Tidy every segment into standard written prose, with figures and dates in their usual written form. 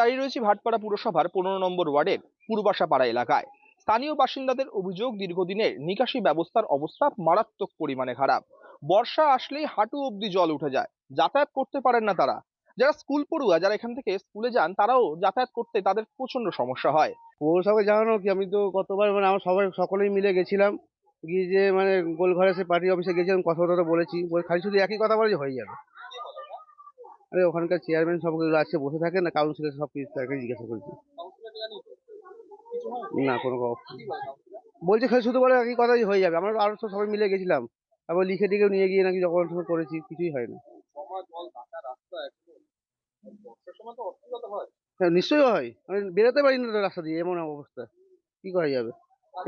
দাঁড়িয়ে রয়েছি ভাটপাড়া পুরসভার 15 নম্বর ওয়ার্ডের পূর্বাশাপাড়া এলাকায়। স্থানীয় বাসিন্দাদের অভিযোগ, দীর্ঘদিনের নিকাশি ব্যবস্থার অবস্থা মারাত্মক পরিমাণে খারাপ। বর্ষা আসলেই হাঁটু অব্দি জল উঠে যায়, যাতায়াত করতে পারেন না তারা। যারা স্কুল পড়ুয়া, যারা এখান থেকে স্কুলে যান, তারাও যাতায়াত করতে তাদের প্রচন্ড সমস্যা হয়। পৌরসভাকে জানানো কি, আমি তো গতবার আমরা সকলেই মিলে গেছিলাম, গিয়ে যে গোলঘরে সে পার্টি অফিসে গেছিলাম, কথা টথা বলেছি, খালি শুধু একই কথা বলে যে হয়ে যাবে। আরে ওখানকার চেয়ারম্যান সবগুলো আসছে বসে থাকে না, কাউন্সিলর সব কিছু তাকে জিজ্ঞাসা করেছি, না কোনো বলছে খালি শুধু বলে একই কথা যে হয়ে যাবে। আমরা আরো তো সবাই মিলে গেছিলাম, তারপর লিখে টিখে নিয়ে গিয়ে নাকি যখন করেছি, কিছুই হয় না। হ্যাঁ নিশ্চয়ই হয়, আমি বেরোতে পারি না তো রাস্তা দিয়ে, এমন অবস্থা, কি করা যাবে।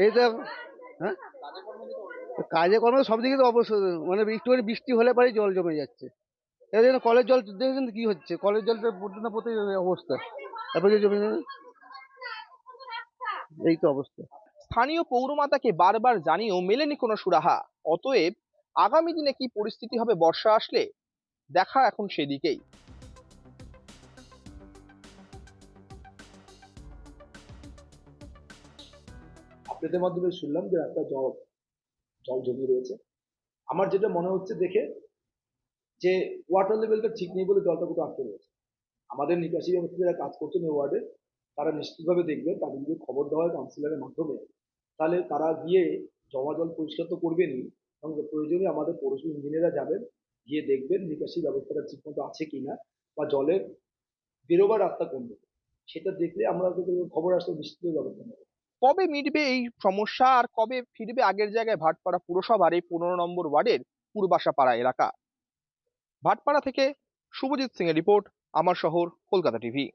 এই তো হ্যাঁ, কাজে কর্মে সব দিকে তো অবশ্যই একটুখানি বৃষ্টি হলে পরেই জল জমে যাচ্ছে। এই জন্য কলের জল দেখেছেন তো কি হচ্ছে, কলের জল তো পড়তে না পড়তে অবস্থা, তারপরে যে জমে যাবে, এই তো অবস্থা। স্থানীয় পৌরমাতাকে বারবার জানিয়েও মেলেনি কোনো সুরাহা। অতএব আগামী দিনে কি পরিস্থিতি হবে বর্ষা আসলে, দেখা এখন সেদিকেই। আপনাদের মাধ্যমে শুনলাম যে একটা জল জল জমে রয়েছে। আমার যেটা মনে হচ্ছে দেখে যে ওয়াটার লেভেলটা ঠিক নেই বলে জলটা কোথাও আটকে রয়েছে। আমাদের নিকাশি ব্যবস্থা যারা কাজ করছেন এই ওয়ার্ডে, তারা নিশ্চিতভাবে দেখবেন, তাদের যদি খবর দেওয়া হয় কাউন্সিলরের মাধ্যমে, তাহলে তারা গিয়ে জমা জল পরিষ্কার তো করবেনই, এবং প্রয়োজনে আমাদের পৌরসভা ইঞ্জিনিয়াররা যাবেন, গিয়ে দেখবেন নিকাশি ব্যবস্থাটা ঠিক মতো আছে কিনা, বা জলের বেরোবার রাস্তা কোন দিকে, সেটা দেখলে আমরা খবর আসলে নিশ্চিত ব্যবস্থা নেব। কবে মিটবে এই সমস্যা, আর কবে ফিরবে আগের জায়গায় ভাটপাড়া পুরসভার এই 15 নম্বর ওয়ার্ডের পূর্বাশাপাড়া এলাকা? ভাটপাড়া থেকে শুভজিৎ সিং এর রিপোর্ট, আমার শহর কলকাতা টিভি।